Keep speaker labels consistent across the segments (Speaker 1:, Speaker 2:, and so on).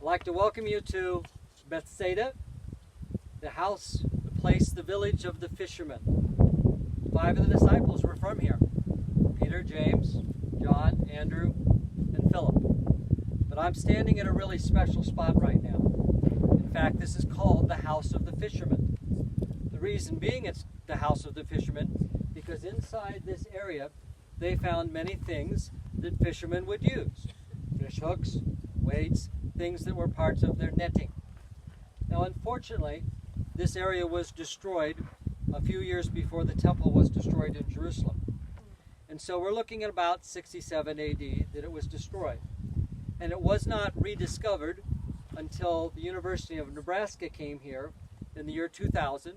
Speaker 1: I'd like to welcome you to Bethsaida, the house, the place, the village of the fishermen. 5 of the disciples were from here: Peter, James, John, Andrew, and Philip. But I'm standing at a really special spot right now. In fact, this is called the house of the fishermen. The reason being it's the house of the fishermen because inside this area they found many things that fishermen would use. Fish hooks, weights, things that were parts of their netting. Now, unfortunately, this area was destroyed a few years before the temple was destroyed in Jerusalem. And so we're looking at about 67 AD that it was destroyed. And it was not rediscovered until the University of Nebraska came here in the year 2000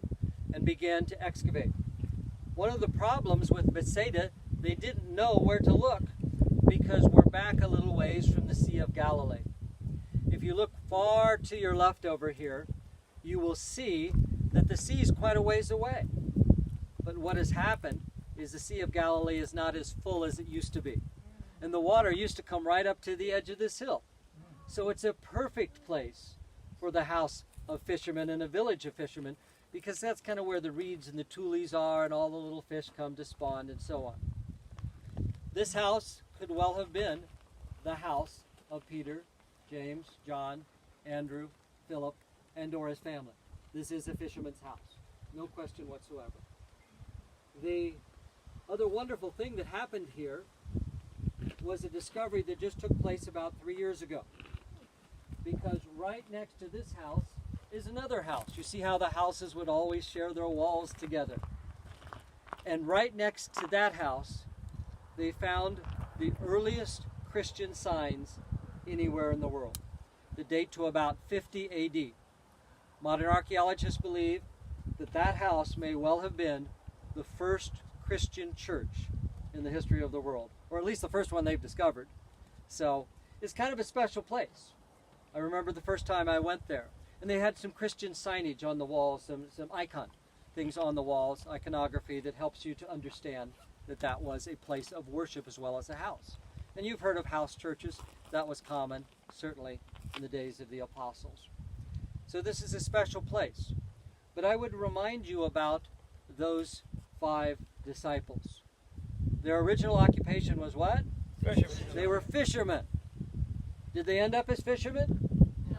Speaker 1: and began to excavate. One of the problems with Bethsaida, they didn't know where to look because we're back a little ways from the Sea of Galilee. If you look far to your left over here, you will see that the sea is quite a ways away. But what has happened is the Sea of Galilee is not as full as it used to be. And the water used to come right up to the edge of this hill. So it's a perfect place for the house of fishermen and a village of fishermen, because that's kind of where the reeds and the tules are and all the little fish come to spawn and so on. This house could well have been the house of Peter, James, John, Andrew, Philip, and or his family. This is a fisherman's house. No question whatsoever. The other wonderful thing that happened here was a discovery that just took place about 3 years ago. Because right next to this house is another house. You see how the houses would always share their walls together. And right next to that house, they found the earliest Christian signs anywhere in the world. They date to about 50 AD. Modern archaeologists believe that that house may well have been the first Christian church in the history of the world, or at least the first one they've discovered. So it's kind of a special place. I remember the first time I went there, and they had some Christian signage on the walls, some icon things on the walls, iconography that helps you to understand that that was a place of worship as well as a house. And you've heard of house churches. That was common, certainly, in the days of the apostles. So this is a special place. But I would remind you about those 5 disciples. Their original occupation was what?
Speaker 2: Fishermen.
Speaker 1: They were fishermen. Did they end up as fishermen?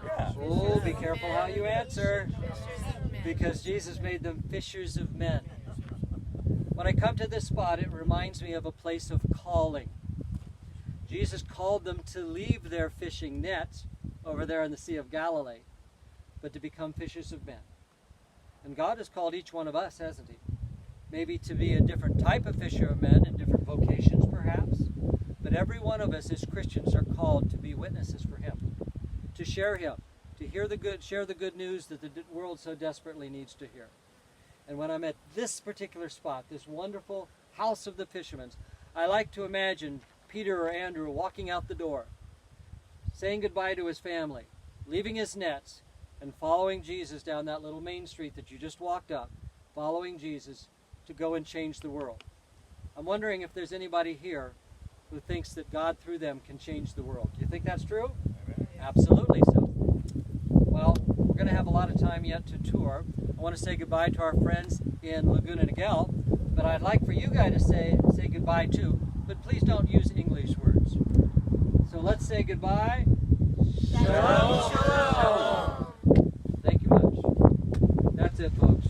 Speaker 2: Yeah.
Speaker 1: Oh, be careful how you answer, because Jesus made them fishers of men. When I come to this spot, it reminds me of a place of calling. Jesus called them to leave their fishing nets over there in the Sea of Galilee, but to become fishers of men. And God has called each one of us, hasn't He? Maybe to be a different type of fisher of men in different vocations, perhaps. But every one of us as Christians are called to be witnesses for Him, to share Him, to share the good news that the world so desperately needs to hear. And when I'm at this particular spot, this wonderful house of the fishermen, I like to imagine Peter or Andrew walking out the door, saying goodbye to his family, leaving his nets, and following Jesus down that little main street that you just walked up, following Jesus to go and change the world. I'm wondering if there's anybody here who thinks that God through them can change the world. Do you think that's true?
Speaker 2: Amen.
Speaker 1: Absolutely so. Well, we're going to have a lot of time yet to tour. I want to say goodbye to our friends in Laguna Niguel, but I'd like for you guys to say goodbye too, but please don't use English words. So let's say goodbye.
Speaker 2: Shalom, shalom.
Speaker 1: Thank you much. That's it, folks.